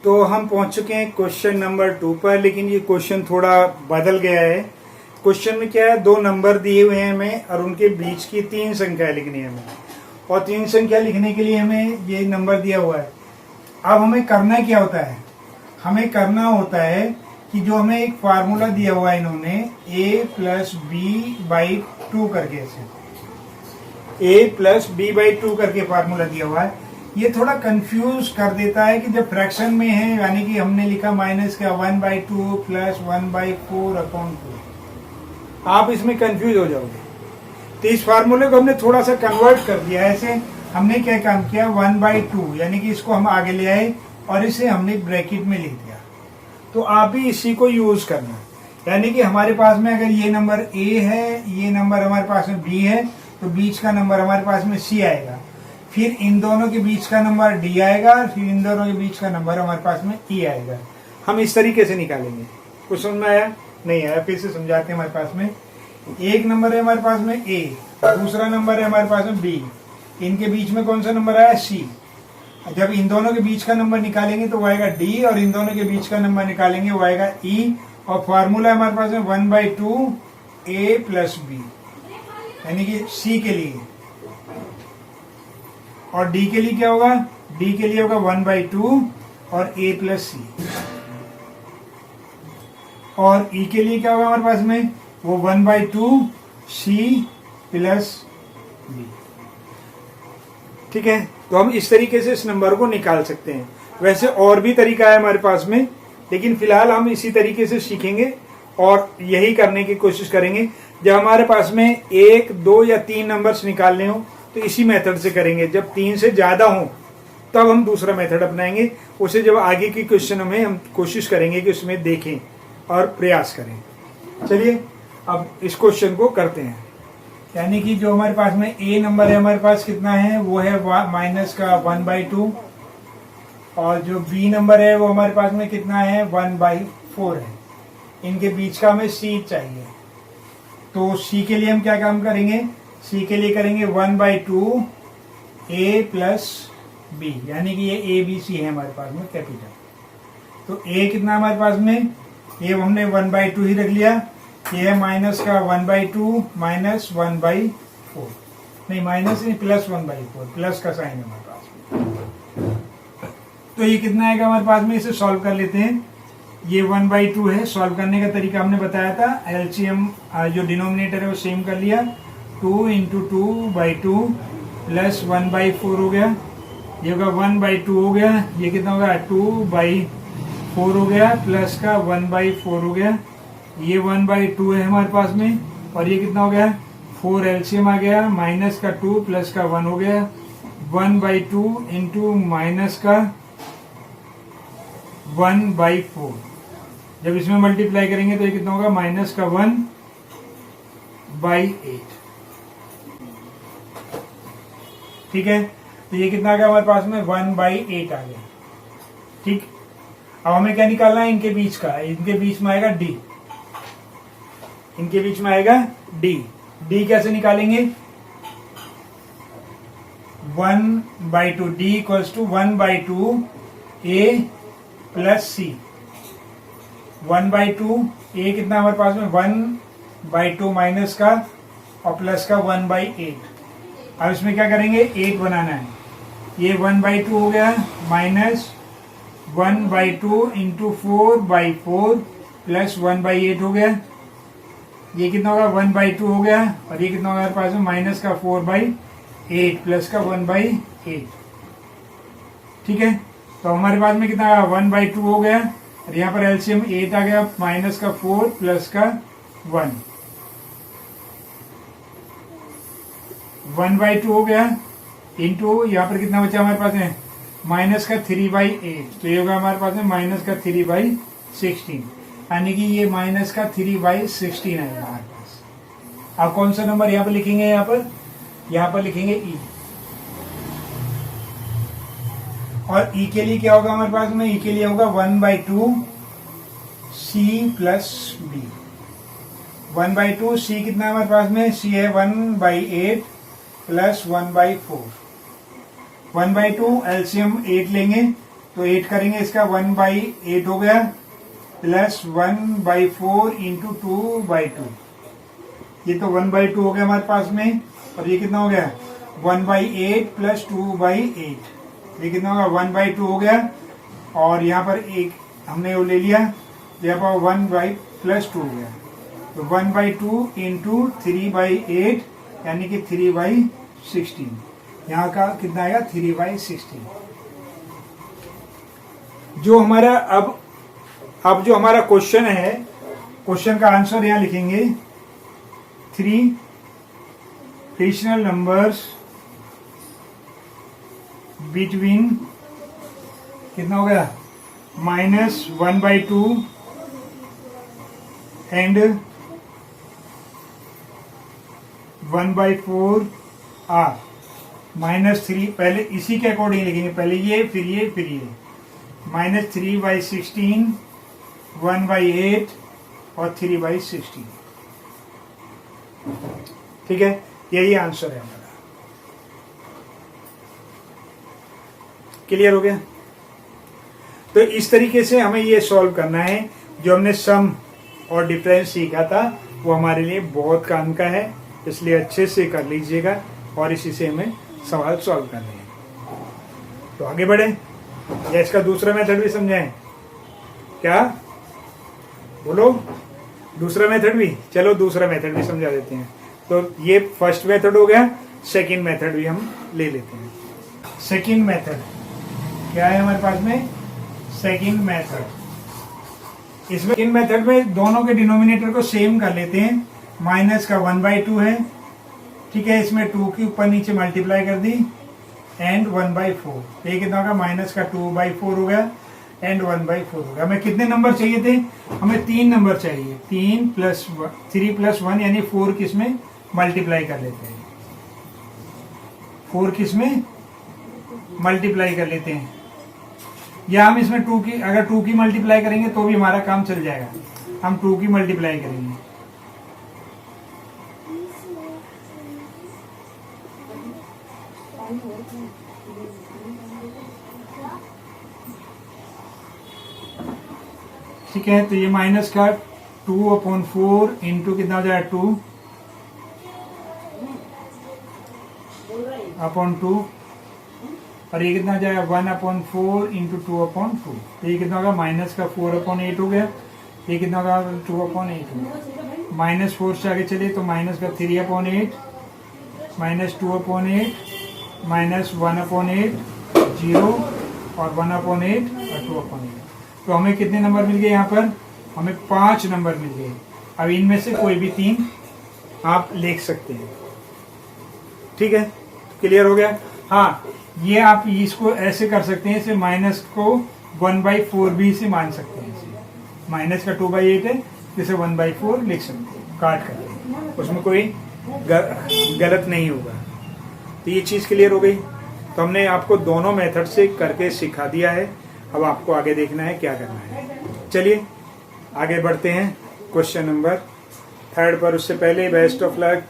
तो हम पहुंच चुके हैं क्वेश्चन नंबर 2 पर, लेकिन ये क्वेश्चन थोड़ा बदल गया है। क्वेश्चन में क्या है, 2 नंबर दिए हुए हैं हमें और उनके बीच की 3 संख्या लिखनी है हमें, और 3 संख्या लिखने के लिए हमें ये नंबर दिया हुआ है। अब हमें करना क्या होता है, हमें करना होता है कि जो हमें एक फार्मूला दिया हुआ है इन्होंने a प्लस बी बाई 2 करके, ऐसे a प्लस बी बाई 2 करके फार्मूला दिया हुआ है। ये थोड़ा कंफ्यूज कर देता है कि जब फ्रैक्शन में है, यानी कि हमने लिखा माइनस का 1/2 प्लस 1/4 अपॉन 2, आप इसमें कंफ्यूज हो जाओगे। तो इस फार्मूले को हमने थोड़ा सा कन्वर्ट कर दिया है। ऐसे हमने क्या काम किया, 1/2 यानी कि इसको हम आगे ले आए और इसे हमने ब्रैकेट में लिख दिया। तो आप भी इसी को यूज करना, यानी कि हमारे पास में अगर ये नंबर a है, ये नंबर हमारे पास में b है, तो बीच का नंबर हमारे पास में c आएगा, फिर इन दोनों के बीच का नंबर d आएगा, फिर इन दोनों के बीच का नंबर हमारे पास में e आएगा। हम इस तरीके से निकालेंगे। कुछ समझ में आया? नहीं आया? फिर से समझाते हैं। हमारे पास में एक नंबर है हमारे पास में a, दूसरा नंबर है हमारे पास में b, इनके बीच में कौन सा नंबर आया, c। जब इन दोनों के बीच का नंबर निकालेंगे तो वो आएगा d, और इन दोनों के बीच का नंबर निकालेंगे वो आएगा e, और फार्मूला हमारे पास में 1/2 a प्लस b, यानी कि c के लिए, और d के लिए क्या होगा, d के लिए होगा 1/2 और a प्लस c, और e के लिए क्या होगा हमारे पास में, वो 1/2 c प्लस b। ठीक है, तो हम इस तरीके से इस नंबर को निकाल सकते हैं। वैसे और भी तरीका है हमारे पास में, लेकिन फिलहाल हम इसी तरीके से सीखेंगे और यही करने की कोशिश करेंगे। जब हमारे पास में 1, 2 या 3 नंबर्स निकालने हो तो इसी मेथड से करेंगे। जब 3 से ज्यादा हो तब हम दूसरा मेथड अपनाएंगे। उसे जब आगे की क्वेश्चन में हम कोशिश करेंगे कि उसमें देखें और प्रयास करें। चलिए अब इस क्वेश्चन को करते हैं। यानी कि जो हमारे पास में a नंबर है हमारे पास कितना है, वो है माइनस का 1/2, और जो b नंबर है वो हमारे पास में कितना है, 1/4 है। इनके बीच का हमें c चाहिए। तो c के लिए हम क्या काम करेंगे, c के लिए करेंगे 1/2 a प्लस b, यानी कि ये a b c है हमारे पास में कैपिटल। तो a कितना हमारे पास में, ये हमने 1/2 ही रख लिया। ये है माइनस का 1/2 माइनस 1/4, नहीं माइनस नहीं, प्लस 1/4, प्लस का साइन है हमारे पास में। तो ये कितना आएगा हमारे पास में, इसे सॉल्व कर लेते हैं। ये 1/2 है, सॉल्व करने का तरीका हमने बताया था। एलसीएम जो डिनोमिनेटर है वो सेम कर लिया, 2 × 2/2 प्लस 1/4 हो गया, ये होगा 1/2 हो गया, ये कितना होगा 2/4 हो गया, प्लस का 1/4 हो गया, ये 1/2 है हमारे पास में, और ये कितना हो गया 4, एलसीएम आ गया, माइनस का 2 प्लस का 1 हो गया, 1/2 इंटू माइनस का 1/4। जब इसमें मल्टीप्लाई करेंगे तो ये कितना होगा, माइनस का 1/8। ठीक है, तो ये कितना आ गया हमारे पास में, 1/8 आ गया। ठीक, अब हमें क्या निकालना है, इनके बीच का, इनके बीच में आएगा d, इनके बीच में आएगा d। d कैसे निकालेंगे, 1/2, d equals to 1/2 a plus c। 1/2 a कितना हमारे पास में, 1/2 माइनस का और प्लस का 1/8। अब इसमें क्या करेंगे, 8 बनाना है। ये 1/2 हो गया, माइनस 1/2 इंटू 4/4 प्लस 1/8 हो गया, ये कितना होगा 1/2 हो गया, और ये कितना होगा हमारे पास में, माइनस का 4/8 प्लस का 1/8। ठीक है, तो हमारे पास में कितना 1/2 हो गया, और यहाँ पर एलसीएम 8 आ गया, माइनस का 4 प्लस का 1, 1/2 हो गया, इंटू यहाँ पर कितना बचा हमारे पास में, माइनस का 3/8, तो ये होगा हमारे पास में माइनस का 3/16, यानी कि ये माइनस का 3/16 आएगा हमारे पास। अब कौन सा नंबर यहाँ पर लिखेंगे, यहाँ पर लिखेंगे e, और e के लिए क्या होगा हमारे पास में, e के लिए होगा 1/2 c प्लस b। 1/2 c कितना हमारे पास में, c है 1/8 प्लस 1/4। 1/2 एलसीएम 8 लेंगे, तो 8 करेंगे, इसका 1/8 हो गया, प्लस 1/4 इंटू 2/2। ये तो 1/2 हो गया हमारे पास में, और ये कितना हो गया 1/8 प्लस 2/8। ये कितना होगा 1/2 हो गया, और यहाँ पर एक हमने वो ले लिया, यहाँ पर 1 प्लस 2 हो गया, तो 1/2 इंटू 3/8 यानी कि 3/16। यहाँ का कितना आएगा 3/16। जो हमारा अब जो हमारा क्वेश्चन है, क्वेश्चन का आंसर यहाँ लिखेंगे 3 रेशनल नंबर्स बिटवीन कितना हो गया -1/2 एंड 1/4 आर -3। पहले इसी के अकॉर्डिंग लिखेंगे, पहले ये फिर ये फिर ये, -3/16, 1/8 और 3/16। ठीक है, यही आंसर है हमारा। क्लियर हो गया? तो इस तरीके से हमें ये सॉल्व करना है। जो हमने सम और डिफरेंस सीखा था वो हमारे लिए बहुत काम का है, इसलिए अच्छे से कर लीजिएगा और इसी से हमें सवाल सॉल्व करने हैं। तो आगे बढ़े, या इसका दूसरा मेथड भी समझाएं क्या? बोलो, दूसरा मेथड भी। चलो दूसरा मेथड भी समझा देते हैं। तो ये फर्स्ट मेथड हो गया, सेकंड मेथड भी हम ले लेते हैं। सेकंड मेथड क्या है हमारे पास में? Second method. इसमें इन मेथड में दोनों के डिनोमिनेटर को सेम कर लेते हैं। माइनस का 1/2 है, ठीक है, इसमें 2 की ऊपर नीचे मल्टीप्लाई कर दी, एंड 1/4। ये कितना होगा माइनस का 2/4 हो गया, एंड 1/4 हो गया। हमें कितने नंबर चाहिए थे? हमें 3 नंबर चाहिए। 3 + 1 यानी 4 किसमें मल्टीप्लाई कर लेते हैं, 4 किसमें मल्टीप्लाई कर लेते हैं, या हम इसमें 2 की, अगर 2 की मल्टीप्लाई करेंगे तो भी हमारा काम चल जाएगा। हम 2 की मल्टीप्लाई करेंगे, ठीक है। तो ये माइनस का 2/4 इंटू कितना हो जाएगा 2/2, और ये कितना हो जाएगा 1/4 इंटू 2/2। तो ये कितना होगा माइनस का 4/8 हो गया। ये कितना होगा 2/8 हो गया। -4 से आगे चलिए तो माइनस का 3/8, -2/8, -1/8, 0 और 1/8 और 2/8। तो हमें कितने नंबर मिल गए? यहाँ पर हमें 5 नंबर मिल गए। अब इनमें से कोई भी 3 आप लिख सकते हैं, ठीक है। क्लियर हो गया? हाँ, ये आप इसको ऐसे कर सकते हैं, इसे माइनस को 1/4 भी से मान सकते हैं। माइनस का 2/8 है, जिसे 1/4 लिख सकते हैं काट करके, उसमें कोई गलत नहीं होगा। तो ये चीज़ क्लियर हो गई। तो हमने आपको दोनों मेथड से करके सिखा दिया है। अब आपको आगे देखना है क्या करना है। चलिए आगे बढ़ते हैं क्वेश्चन नंबर 3 पर। उससे पहले बेस्ट ऑफ लक।